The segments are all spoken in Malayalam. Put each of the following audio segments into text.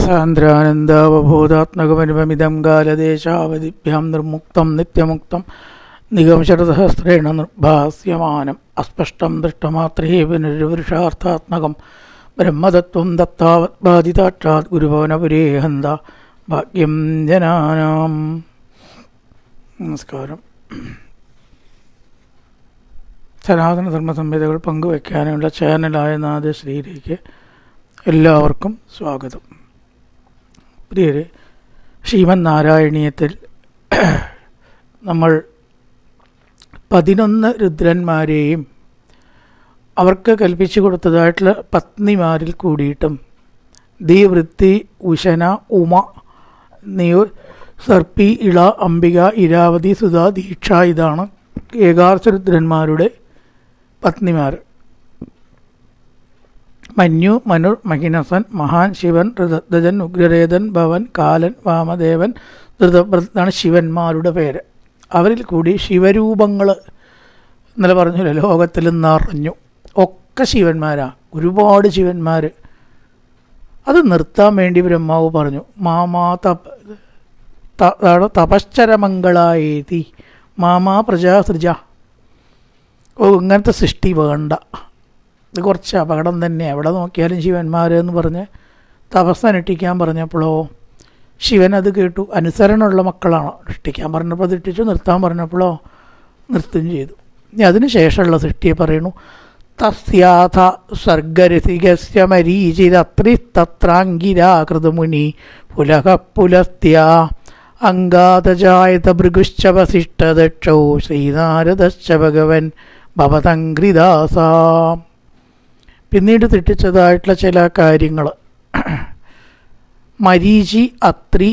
സാന്ദ്രാനന്ദാവബോധാത്മകമനുപമിതം കാലദേശാവധിഭ്യാം നിർമുക്തം നിത്യമുക്തം നിഗമശരസഹസ്രേണ നിർഭാസ്യമാനം അസ്പഷ്ടം ദൃഷ്ടമാത്രേ പുനരുപുരുഷാർത്ഥാത്മകം ബ്രഹ്മതത്വം ദത്താവത്ബാധിതാക്ഷാത് ഗുരുഭവനപുരേ ഹന്ത ഭാഗ്യം ജനാനാം. നമസ്കാരം. സനാതനധർമ്മ സംഹിതകൾ പങ്കുവയ്ക്കാനുള്ള ചാനലായ നാദശ്രീയിലേക്ക് എല്ലാവർക്കും സ്വാഗതം. പ്രിയരെ, ശ്രീമൻ നാരായണീയത്തിൽ നമ്മൾ 11 രുദ്രന്മാരെയും അവർക്ക് കൽപ്പിച്ചു കൊടുത്തതായിട്ടുള്ള പത്നിമാരിൽ കൂടിയിട്ടും ദീവൃത്തി, ഉശന, ഉമ, നീർ, സർപ്പി, ഇള, അംബിക, ഇരാവതി, സുധ, ദീക്ഷ, ഇതാണ് ഏകാദശരുദ്രന്മാരുടെ പത്നിമാർ. മന്യു, മനുർ, മഹിനസൻ, മഹാൻ, ശിവൻ, ഋതധ്വജൻ, ഉഗ്രരേതൻ, ഭവൻ, കാലൻ, വാമദേവൻ, ധൃതവ്രതാണ് ശിവന്മാരുടെ പേര്. അവരിൽ കൂടി ശിവരൂപങ്ങൾ ഇന്നലെ പറഞ്ഞില്ല, ലോകത്തിൽ നിറഞ്ഞു. ഒക്കെ ശിവന്മാരാ, ഒരുപാട് ശിവന്മാർ. അത് നിർത്താൻ വേണ്ടി ബ്രഹ്മാവ് പറഞ്ഞു, മാമാ തപശ്ചരമംഗളായേതി മാമാ പ്രജാസൃജ. ഇങ്ങനത്തെ സൃഷ്ടി വേണ്ട, ഇത് കുറച്ച് അപകടം തന്നെ. എവിടെ നോക്കിയാലും ശിവന്മാരെന്ന് പറഞ്ഞ് തപസ്സനുഷ്ഠിക്കാൻ പറഞ്ഞപ്പോഴോ ശിവൻ അത് കേട്ടു. അനുസരണമുള്ള മക്കളാണ്. സൃഷ്ടിക്കാൻ പറഞ്ഞപ്പോൾ സൃഷ്ടിച്ചു, നിർത്താൻ പറഞ്ഞപ്പോഴോ നിർത്തും ചെയ്തു. ഇനി അതിന് ശേഷമുള്ള സൃഷ്ടിയെ പറയണു. തസ്യാഥ സർഗരസികസ്യ മരീചിരത്രിസ്തത്രാംഗിരാകൃതമുനി പുലഹ പുലസ്ത്യ അംഗാതജായത ഭൃഗുശ്ച വസിഷ്ഠദക്ഷൗ ശ്രീനാരദശ്ച ഭഗവൻ ഭവതംഘ്രിദാസ. പിന്നീട് തെറ്റിച്ചതായിട്ടുള്ള ചില കാര്യങ്ങൾ. മരീചി, അത്രി,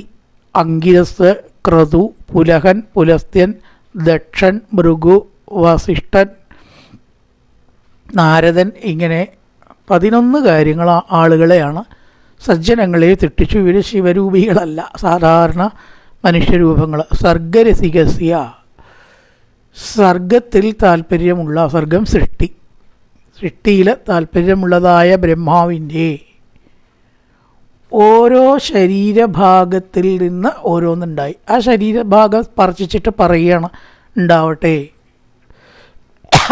അങ്കിരസ്, ക്രതു, പുലഹൻ, പുലസ്ത്യൻ, ദക്ഷൻ, ഭൃഗു, വസിഷ്ഠൻ, നാരദൻ, ഇങ്ങനെ 11 കാര്യങ്ങൾ ആളുകളെയാണ്, സജ്ജനങ്ങളെ തെറ്റിച്ചു. ഇവർ ശിവരൂപികളല്ല, സാധാരണ മനുഷ്യരൂപങ്ങൾ. സർഗരസികസ്യ, സർഗത്തിൽ താല്പര്യമുള്ള, സർഗം സൃഷ്ടിയിൽ താല്പര്യമുള്ളതായ ബ്രഹ്മാവിൻ്റെ ഓരോ ശരീരഭാഗത്തിൽ നിന്ന് ഓരോന്നുണ്ടായി. ആ ശരീരഭാഗം സ്പർശിച്ചിട്ട് പറയുകയാണ് ഉണ്ടാവട്ടെ.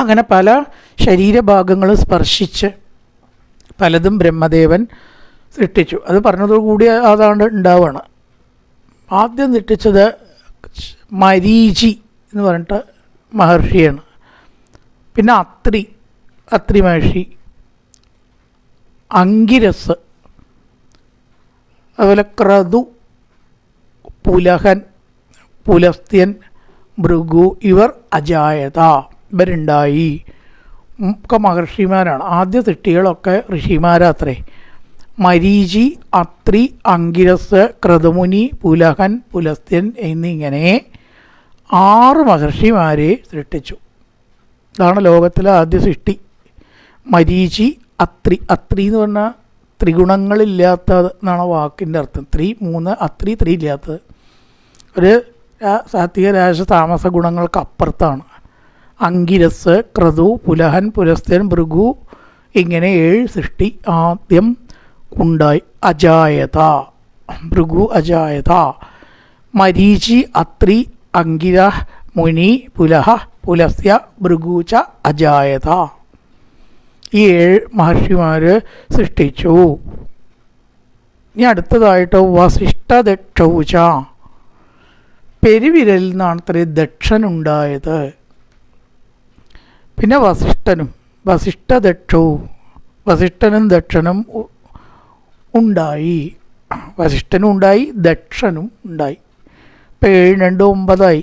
അങ്ങനെ പല ശരീരഭാഗങ്ങൾ സ്പർശിച്ച് പലതും ബ്രഹ്മദേവൻ സൃഷ്ടിച്ചു. അത് പറഞ്ഞതോടുകൂടി അതാണ്ട് ഉണ്ടാവുകയാണ്. ആദ്യം സൃഷ്ടിച്ചത് മരീചി എന്ന് പറഞ്ഞിട്ട് മഹർഷിയാണ്. പിന്നെ അത്രി മഹർഷി, അങ്കിരസ്, അതുപോലെ ക്രതു, പുലഹൻ, പുലസ്ത്യൻ, ഭൃഗു, ഇവർ അജായത, ഇവരുണ്ടായി. ഒക്കെ മഹർഷിമാരാണ്. ആദ്യ സൃഷ്ടികളൊക്കെ ഋഷിമാരാത്രേ. മരീചി, അത്രി, അങ്കിരസ്, ക്രതുമുനി, പുലഹൻ, പുലസ്ത്യൻ എന്നിങ്ങനെ 6 മഹർഷിമാരെ സൃഷ്ടിച്ചു. ഇതാണ് ലോകത്തിലെ ആദ്യ സൃഷ്ടി. മരീചി, അത്രി എന്ന് പറഞ്ഞാൽ ത്രിഗുണങ്ങളില്ലാത്തത് എന്നാണ് വാക്കിൻ്റെ അർത്ഥം. 3 അത്രി, 3 ഇല്ലാത്തത്. ഒരു സാത്വിക രാജ താമസ ഗുണങ്ങൾക്ക് അപ്പുറത്താണ്. അങ്കിരസ്, ക്രതു, പുലഹൻ, പുലസ്ത്യൻ, ഭൃഗു, ഇങ്ങനെ 7 സൃഷ്ടി ആദ്യം ഉണ്ടായി. അജായത, ഭൃഗു അജായത. മരീചി, അത്രി, അങ്കിര, മുനി, പുലഹ, പുലസ്യ, ഭൃഗുച അജായത. ഈ 7 മഹർഷിമാർ സൃഷ്ടിച്ചു. ഇനി അടുത്തതായിട്ട് വസിഷ്ഠദക്ഷൗച, പെരുവിരലിൽ നിന്നാണ് അത്രയും ദക്ഷനുണ്ടായത്. പിന്നെ വസിഷ്ഠനും ദക്ഷനും ഉണ്ടായി. വസിഷ്ഠനും ഉണ്ടായി, ദക്ഷനും ഉണ്ടായി. ഇപ്പം 7, 2, 9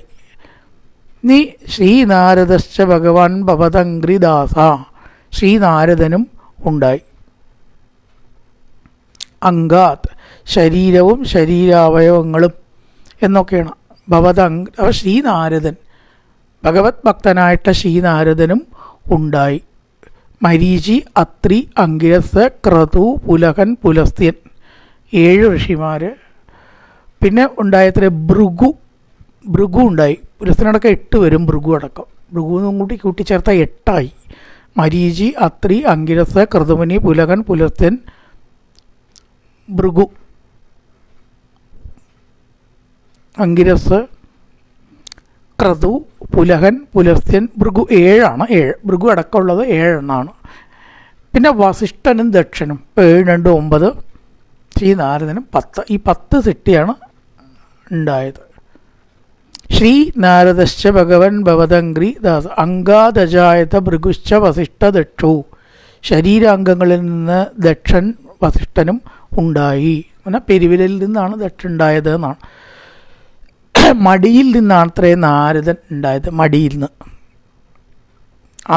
നീ ശ്രീനാരദശ്ച ഭഗവാൻ ഭവതംഘ്രിദാസ, ശ്രീനാരദനും ഉണ്ടായി. അംഗാത്, ശരീരവും ശരീരാവയവങ്ങളും എന്നൊക്കെയാണ്. ശ്രീനാരദൻ, ഭഗവത് ഭക്തനായിട്ട് ശ്രീനാരദനും ഉണ്ടായി. മരീചി, അത്രി, അങ്കിരസ്, ക്രതു, പുലഹൻ, പുലസ്ത്യൻ, 7 ഋഷിമാർ. പിന്നെ ഉണ്ടായത്ര ഭൃഗു ഉണ്ടായി. പുലസ്ത്യനടക്കം 8 വരും, ഭൃഗു അടക്കം. ഭൃഗുന്നും കൂട്ടിച്ചേർത്ത 8ആയി. മരീചി, അത്രി, അങ്കിരസ്, ക്രതുമുനി, പുലഹൻ, പുലസ്ത്യൻ, ഭൃഗു അങ്കിരസ്, ക്രതു, പുലഹൻ, പുലസ്ത്യൻ, ഭൃഗു 7 ഭൃഗു അടക്കമുള്ളത് 7 പിന്നെ വസിഷ്ഠനും ദക്ഷനും 7, 2, 9, ശ്രീ നാരദനും 10. ഈ 10 സിട്ടിയാണ് ഉണ്ടായത്. ശ്രീ നാരദശ്ച ഭഗവൻ ഭവതംഗ്രി ദാസ അംഗാദജായത ഭൃഗുശ്ച വസിഷ്ഠ ദക്ഷു. ശരീരാംഗങ്ങളിൽ നിന്ന് ദക്ഷൻ വസിഷ്ഠനും ഉണ്ടായി. അങ്ങനെ പെരുവിരലിൽ നിന്നാണ് ദക്ഷൻ ഉണ്ടായത് എന്നാണ്. മടിയിൽ നിന്നാണ് അത്രേ നാരദൻ ഉണ്ടായത്. മടിയിൽ നിന്ന്.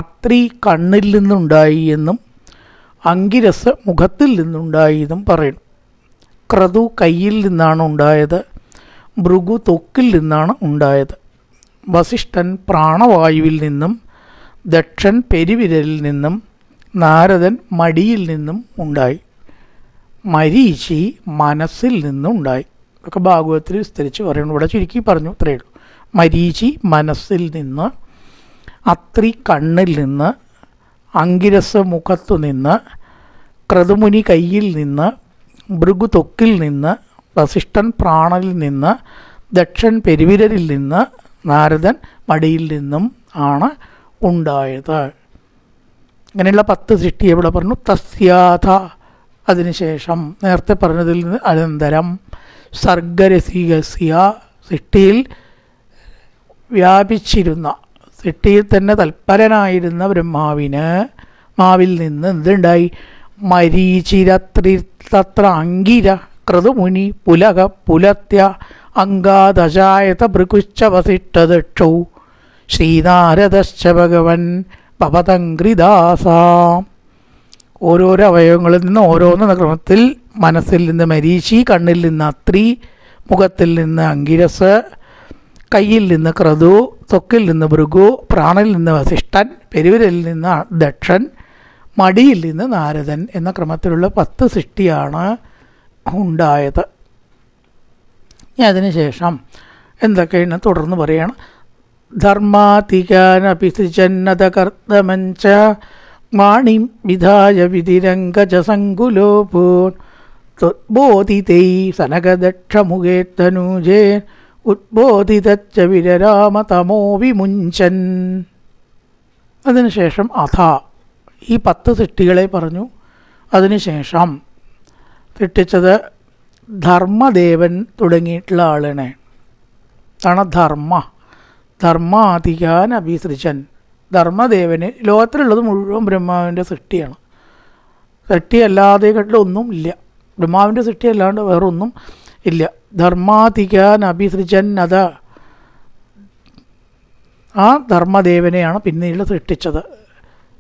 അത്രി കണ്ണിൽ നിന്നുണ്ടായി എന്നും അങ്കിരസ് മുഖത്തിൽ നിന്നുണ്ടായി എന്നും പറയുന്നു. ക്രതു കയ്യിൽ നിന്നാണ് ഉണ്ടായത്. ഭൃഗു ത്വക്കിൽ നിന്നാണ് ഉണ്ടായത്. വസിഷ്ഠൻ പ്രാണവായുവിൽ നിന്നും, ദക്ഷൻ പെരുവിരലിൽ നിന്നും, നാരദൻ മടിയിൽ നിന്നും ഉണ്ടായി. മരീചി മനസ്സിൽ നിന്നും ഉണ്ടായി. ഒക്കെ ഭാഗവതത്തിൽ വിസ്തരിച്ച് പറയുന്നു. ഇവിടെ ചുരുക്കി പറഞ്ഞു, ഇത്രയേ ഉള്ളൂ. മരീചി മനസ്സിൽ നിന്ന്, അത്രി കണ്ണിൽ നിന്ന്, അങ്കിരസ് മുഖത്തു നിന്ന്, ക്രതുമുനി കയ്യിൽ നിന്ന്, ഭൃഗു ത്വക്കിൽ നിന്ന്, വസിഷ്ഠൻ പ്രാണനിൽ നിന്ന്, ദക്ഷൻ പെരുവിരലിൽ നിന്ന്, നാരദൻ മടിയിൽ നിന്നും ആണ് ഉണ്ടായത്. അങ്ങനെയുള്ള 10 സൃഷ്ടി എവിടെ പറഞ്ഞു? തസ്യാഥ, അതിനുശേഷം നേരത്തെ പറഞ്ഞതിൽ നിന്ന് അനന്തരം, സർഗരസികസ്യ, സൃഷ്ടിയിൽ വ്യാപിച്ചിരുന്ന, സൃഷ്ടിയിൽ തന്നെ തൽപരനായിരുന്ന ബ്രഹ്മാവിന് മാവിൽ നിന്ന് എന്തുണ്ടായി? മരീചിരത്രിതത്ര അങ്കിര ക്രതുമുനി പുലക പുലത്യ അംഗാദജായത ഭൃഗുശ്ച വസിഷ്ഠദക്ഷൗ ശ്രീനാരദശ്ച ഭഗവൻ ഭവതംഗ്രിദാസ. ഓരോരോ അവയവങ്ങളിൽ നിന്ന് ഓരോന്ന് ക്രമത്തിൽ മനസ്സിൽ നിന്ന് മരീചി, കണ്ണിൽ നിന്ന് അത്രി, മുഖത്തിൽ നിന്ന് അങ്കിരസ്, കയ്യിൽ നിന്ന് ക്രതു, ത്വക്കിൽ നിന്ന് ഭൃഗു, പ്രാണനിൽ നിന്ന് വസിഷ്ഠൻ, പെരുവിരലിൽ നിന്ന് ദക്ഷൻ, മടിയിൽ നിന്ന് നാരദൻ എന്ന ക്രമത്തിലുള്ള 10 സൃഷ്ടിയാണ് ഉണ്ടായത്. അതിനുശേഷം എന്തൊക്കെയാണ് തുടർന്ന് പറയുകയാണ്. ധർമാതികാനപിസൃജന്നത കർത്തമഞ്ച മാണിം വിധായ വിധിരംഗജ സങ്കുലോപൂൻ ഉദ്ബോധിതൈ സനകദക്ഷമുഖേ തനൂജേ ഉദ്ബോധിതച്ച വിരരാമ തമോ വിമുഞ്ചൻ. അതിനുശേഷം അഥ ഈ 10 സൃഷ്ടികളെ പറഞ്ഞു. അതിനുശേഷം സൃഷ്ടിച്ചത് ധർമ്മദേവൻ തുടങ്ങിയിട്ടുള്ള ആളിനെ ആണ്. ധർമാധികാൻ അഭിസൃജൻ. ധർമ്മദേവന് ലോകത്തിലുള്ളത് മുഴുവൻ ബ്രഹ്മാവിൻ്റെ സൃഷ്ടിയാണ്. സൃഷ്ടി അല്ലാതെ ഒന്നും ഇല്ല. ബ്രഹ്മാവിൻ്റെ സൃഷ്ടി അല്ലാണ്ട് വേറൊന്നും ഇല്ല. ധർമാധികാൻ അഭിസൃജൻ, അത് ആ ധർമ്മദേവനെയാണ് പിന്നീട് സൃഷ്ടിച്ചത്.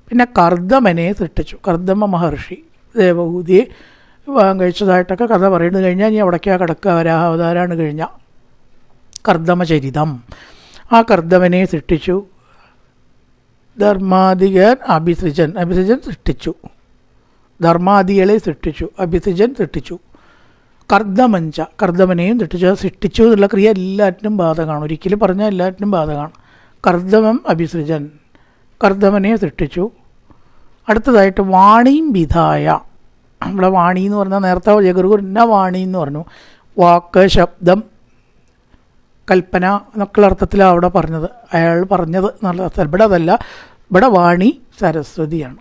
പിന്നെ കർദമനെ സൃഷ്ടിച്ചു. കർദമ മഹർഷി ദേവഹൂതിയെ വിവാഹം കഴിച്ചതായിട്ടൊക്കെ കഥ പറയുന്നത് കഴിഞ്ഞാൽ ഇനി അവിടേക്കാ കിടക്കുക. വരാഹാവതാരമാണ് കഴിഞ്ഞ കർദമചരിതം. ആ കർദമനെ സൃഷ്ടിച്ചു. ധർമാധികൻ അഭിസൃജൻ സൃഷ്ടിച്ചു. ധർമാദികളെ സൃഷ്ടിച്ചു. അഭിസൃജൻ സൃഷ്ടിച്ചു. കർദമഞ്ച, കർദമനെയും സൃഷ്ടിച്ചു എന്നുള്ള ക്രിയ എല്ലാറ്റിനും ബാധകമാണ്. ഒരിക്കലും പറഞ്ഞാൽ എല്ലാറ്റിനും ബാധകമാണ്. കർദമം അഭിസൃജൻ, കർദമനെ സൃഷ്ടിച്ചു. അടുത്തതായിട്ട് വാണിയും വിധായ. നമ്മുടെ വാണി എന്ന് പറഞ്ഞാൽ നേരത്തെ ജഗർഗുരുന്ന വാണി എന്ന് പറഞ്ഞു. വാക്ക്, ശബ്ദം, കൽപ്പന എന്നൊക്കെയുള്ള അർത്ഥത്തിലാണ് അവിടെ പറഞ്ഞത്. അയാൾ പറഞ്ഞത് എന്നുള്ള അർത്ഥം. ഇവിടെ അതല്ല. ഇവിടെ വാണി സരസ്വതിയാണ്.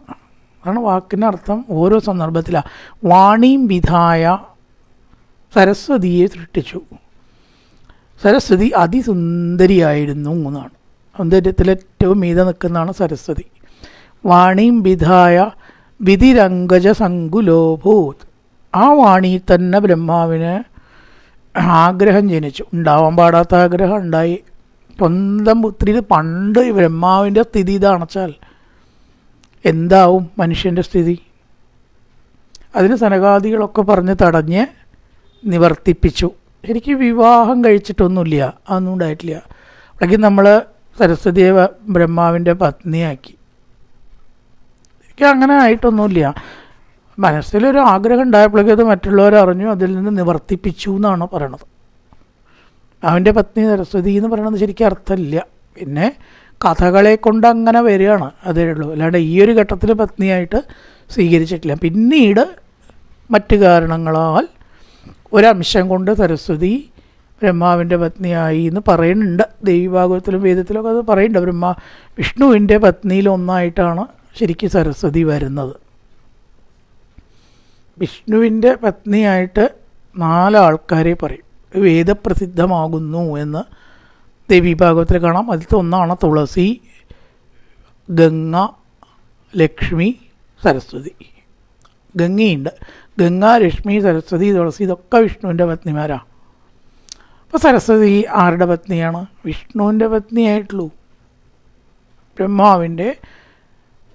അതാണ് വാക്കിൻ്റെ അർത്ഥം. ഓരോ സന്ദർഭത്തിലാണ്. വാണിയും വിധായ, സരസ്വതിയെ സൃഷ്ടിച്ചു. സരസ്വതി അതിസുന്ദരിയായിരുന്നു എന്നാണ്. സൗന്ദര്യത്തിലേറ്റവും മീതെ നിൽക്കുന്നതാണ് സരസ്വതി. വാണിയും വിധായ വിധിരംഗജ സങ്കുലോഭൂത്. ആ വാണി തന്നെ ബ്രഹ്മാവിന് ആഗ്രഹം ജനിച്ചു. ഉണ്ടാവാൻ പാടാത്ത ആഗ്രഹം ഉണ്ടായി. സ്വന്തം പുത്രി. പണ്ട് ബ്രഹ്മാവിൻ്റെ സ്ഥിതി ഇതാണെച്ചാൽ എന്താവും മനുഷ്യൻ്റെ സ്ഥിതി? അതിന് സനകാദികളൊക്കെ പറഞ്ഞ് തടഞ്ഞ് നിവർത്തിപ്പിച്ചു. എനിക്ക് വിവാഹം കഴിച്ചിട്ടൊന്നുമില്ല, അതൊന്നും ഉണ്ടായിട്ടില്ല. അപ്പോഴേക്കും നമ്മൾ സരസ്വതിയെ ബ്രഹ്മാവിൻ്റെ പത്നിയാക്കി. എനിക്ക് അങ്ങനെ ആയിട്ടൊന്നുമില്ല. മനസ്സിലൊരു ആഗ്രഹം ഉണ്ടായപ്പോഴേക്കും അത് മറ്റുള്ളവരറിഞ്ഞു, അതിൽ നിന്ന് നിവർത്തിപ്പിച്ചു എന്നാണ് പറയണത്. അവൻ്റെ പത്നി സരസ്വതി എന്ന് പറയണത് ശരിക്കും അർത്ഥമില്ല. പിന്നെ കഥകളെ കൊണ്ട് അങ്ങനെ വരികയാണ്, അതേ ഉള്ളൂ. അല്ലാണ്ട് ഈ ഒരു ഘട്ടത്തിൽ പത്നിയായിട്ട് സ്വീകരിച്ചിട്ടില്ല. പിന്നീട് മറ്റു കാരണങ്ങളാൽ ഒരംശം കൊണ്ട് സരസ്വതി ബ്രഹ്മാവിൻ്റെ പത്നിയായി എന്ന് പറയുന്നുണ്ട്. ദേവീഭാഗവത്തിലും വേദത്തിലൊക്കെ അത് പറയുന്നുണ്ട്. വിഷ്ണുവിൻ്റെ പത്നിയിലൊന്നായിട്ടാണ് ശരിക്കും സരസ്വതി വരുന്നത്. വിഷ്ണുവിൻ്റെ പത്നിയായിട്ട് 4 ആൾക്കാരെ പറയും. വേദപ്രസിദ്ധമാകുന്നു എന്ന് ദേവീഭാഗവത്തിൽ കാണാം. അതിലത്തെ ഒന്നാണ് തുളസി, ഗംഗ, ലക്ഷ്മി, സരസ്വതി. ഗംഗയുണ്ട്. ഗംഗ, ലക്ഷ്മി, സരസ്വതി, തുളസി ഇതൊക്കെ വിഷ്ണുവിൻ്റെ പത്നിമാരാണ്. അപ്പോൾ സരസ്വതി ആരുടെ പത്നിയാണ്? വിഷ്ണുവിൻ്റെ പത്നിയായിട്ടുള്ളൂ. ബ്രഹ്മാവിൻ്റെ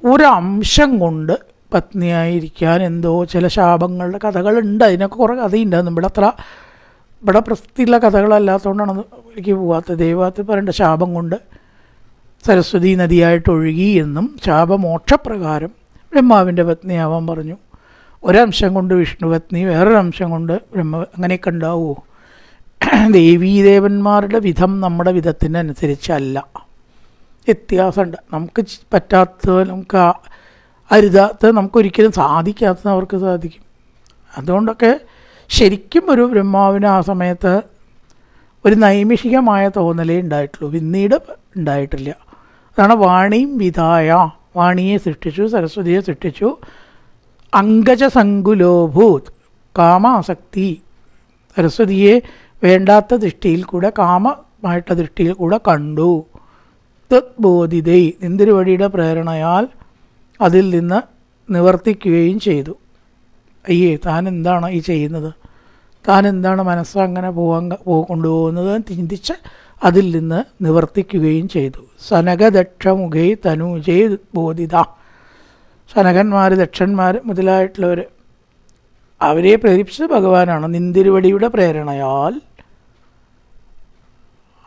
ഒരംശം കൊണ്ട് പത്നിയായിരിക്കാൻ എന്തോ ചില ശാപങ്ങളുടെ കഥകളുണ്ട്. അതിനൊക്കെ കുറേ കഥയുണ്ട്. ഇവിടെ പ്രസിദ്ധിയുള്ള കഥകളല്ലാത്തതുകൊണ്ടാണ് എനിക്ക് പോകാത്തത്. ദൈവത്തിൽ പറയേണ്ട ശാപം കൊണ്ട് സരസ്വതി നദിയായിട്ട് ഒഴുകി എന്നും ശാപമോക്ഷപ്രകാരം ബ്രഹ്മാവിൻ്റെ പത്നിയാവാൻ പറഞ്ഞു. ഒരംശം കൊണ്ട് വിഷ്ണു പത്നി, വേറൊരംശം കൊണ്ട് അങ്ങനെയൊക്കെ ഉണ്ടാവുമോ? ദേവീദേവന്മാരുടെ വിധം നമ്മുടെ വിധത്തിനനുസരിച്ചല്ല, വ്യത്യാസമുണ്ട്. നമുക്ക് പറ്റാത്തത്, നമുക്ക് അരുതാത്തത്, നമുക്കൊരിക്കലും സാധിക്കാത്തത് അവർക്ക് സാധിക്കും. അതുകൊണ്ടൊക്കെ ശരിക്കും ഒരു ബ്രഹ്മാവിന് ആ സമയത്ത് ഒരു നൈമിഷികമായ തോന്നലേ ഉണ്ടായിട്ടുള്ളൂ, പിന്നീട് ഉണ്ടായിട്ടില്ല. അതാണ് വാണിയും വിധായ. വാണിയെ സൃഷ്ടിച്ചു, സരസ്വതിയെ സൃഷ്ടിച്ചു. അങ്കജസങ്കുലോഭൂത്, കാമാസക്തി. സരസ്വതിയെ വേണ്ടാത്ത ദൃഷ്ടിയിൽ കൂടെ, കാമമായിട്ട ദൃഷ്ടിയിൽ കൂടെ കണ്ടു. തദ്ബോധിതൈ, നിന്തിരുവടിയുടെ പ്രേരണയാൽ അതിൽ നിന്ന് നിവർത്തിക്കുകയും ചെയ്തു. അയ്യേ, താൻ എന്താണ് ഈ ചെയ്യുന്നത്, താൻ എന്താണ് മനസ്സങ്ങനെ കൊണ്ടുപോകുന്നത് ചിന്തിച്ച് അതിൽ നിന്ന് നിവർത്തിക്കുകയും ചെയ്തു. സനകദക്ഷമുഖൈ തനൂജൈ ബോധിത. സനകന്മാർ, ദക്ഷന്മാർ മുതലായിട്ടുള്ളവർ, അവരെ പ്രേരിപ്പിച്ചത് ഭഗവാനാണ്. നിന്തിരുവടിയുടെ പ്രേരണയാൽ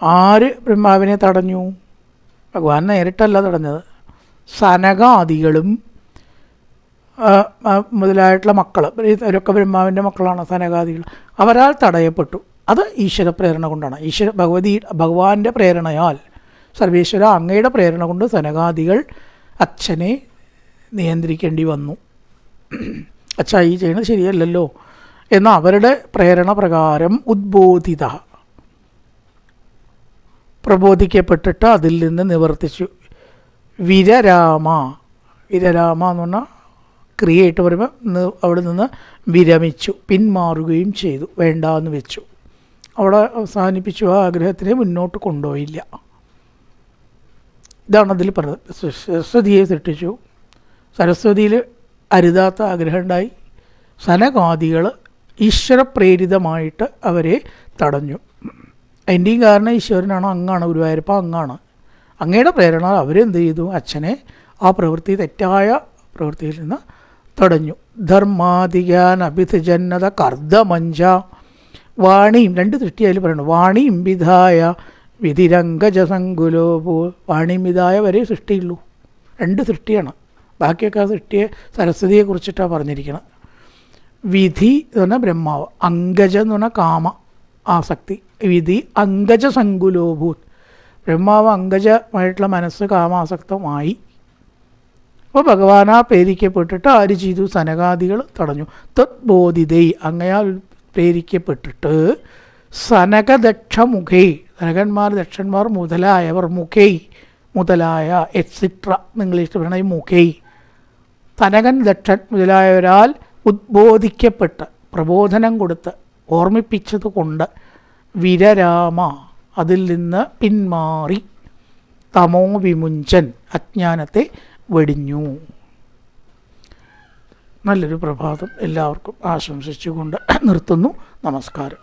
ആര് ബ്രഹ്മാവിനെ തടഞ്ഞു? ഭഗവാൻ നേരിട്ടല്ല തടഞ്ഞത്. സനകാദികളും മുതലായിട്ടുള്ള മക്കൾ, അവരൊക്കെ ബ്രഹ്മാവിൻ്റെ മക്കളാണ് സനകാദികൾ. അവരാൽ തടയപ്പെട്ടു. അത് ഈശ്വര പ്രേരണ കൊണ്ടാണ്. ഭഗവാന്റെ പ്രേരണയാൽ, സർവേശ്വര അങ്ങയുടെ പ്രേരണ കൊണ്ട് സനകാദികൾ അച്ഛനെ നിയന്ത്രിക്കേണ്ടി വന്നു. അച്ഛാ, ഈ ചെയ്യുന്നത് ശരിയല്ലല്ലോ എന്ന അവരുടെ പ്രേരണ പ്രകാരം ഉദ്ബോധിത, പ്രബോധിക്കപ്പെട്ടിട്ട് അതിൽ നിന്ന് നിവർത്തിച്ചു. വിരരാമ, വിരരാമ എന്ന് പറഞ്ഞാൽ ക്രിയയായിട്ട് പറയുമ്പോൾ അവിടെ നിന്ന് വിരമിച്ചു, പിന്മാറുകയും ചെയ്തു, വേണ്ടാന്ന് വെച്ചു. അവിടെ അവസാനിപ്പിച്ചു. ആ ആഗ്രഹത്തിനെ മുന്നോട്ട് കൊണ്ടുപോയില്ല. ഇതാണ് അതിൽ പറഞ്ഞത്. സരസ്വതിയെ സൃഷ്ടിച്ചു. സരസ്വതിയിൽ അരുതാത്ത ആഗ്രഹം ഉണ്ടായി. സനകാദികൾ ഈശ്വരപ്രേരിതമായിട്ട് അവരെ തടഞ്ഞു. അതിൻ്റെയും കാരണം ഈശ്വരനാണ്, അങ്ങാണ്, ഗുരുവായൂരപ്പ അങ്ങാണ്. അങ്ങയുടെ പ്രേരണ അവരെന്ത് ചെയ്തു? അച്ഛനെ ആ പ്രവൃത്തി, തെറ്റായ പ്രവൃത്തിയിൽ നിന്ന് തടഞ്ഞു. ധർമാധികാൻ അഭിധജന്നത കർദ്ദമഞ്ച. വാണിയും, 2 സൃഷ്ടിയായാലും പറയണം. വാണിയും വിധായ വിധിരംഗജസങ്കുലോപോ. വാണിയും വിധായ വരെ സൃഷ്ടിയുള്ളൂ, 2 സൃഷ്ടിയാണ്. ബാക്കിയൊക്കെ ആ സൃഷ്ടിയെ സരസ്വതിയെ കുറിച്ചിട്ടാണ് പറഞ്ഞിരിക്കുന്നത്. വിധി എന്ന് പറഞ്ഞാൽ ബ്രഹ്മാവ്, അങ്കജ എന്ന് പറഞ്ഞാൽ കാമ ആസക്തി. വിധി അങ്കജസങ്കുലോഭൂത്. ബ്രഹ്മാവ് അങ്കജമായിട്ടുള്ള മനസ്സ് കാമാസക്തമായി. അപ്പോൾ ഭഗവാനാ പ്രേരിക്കപ്പെട്ടിട്ട് ആര് ചെയ്തു? സനകാദികൾ തടഞ്ഞു. തദ്ബോധിതൈ, അങ്ങയാൽ പ്രേരിക്കപ്പെട്ടിട്ട് സനകദക്ഷമുഖൈ, സനകന്മാർ, ദക്ഷന്മാർ മുതലായവർ, മുഖൈ മുതലായ എക്സിട്ര ഇംഗ്ലീഷ് പറയണ ഈ മുഖൈ, സനകൻ, ദക്ഷൻ മുതലായവരാൽ ഉദ്ബോധിക്കപ്പെട്ട്, പ്രബോധനം കൊടുത്ത്, ഓർമ്മിപ്പിച്ചത് കൊണ്ട് വിരരാമ, അതിൽ നിന്ന് പിന്മാറി, തമോ വിമുഞ്ചൻ, അജ്ഞാനത്തെ വെടിഞ്ഞു. നല്ലൊരു പ്രഭാതം എല്ലാവർക്കും ആശംസിച്ചുകൊണ്ട് നിർത്തുന്നു. നമസ്കാരം.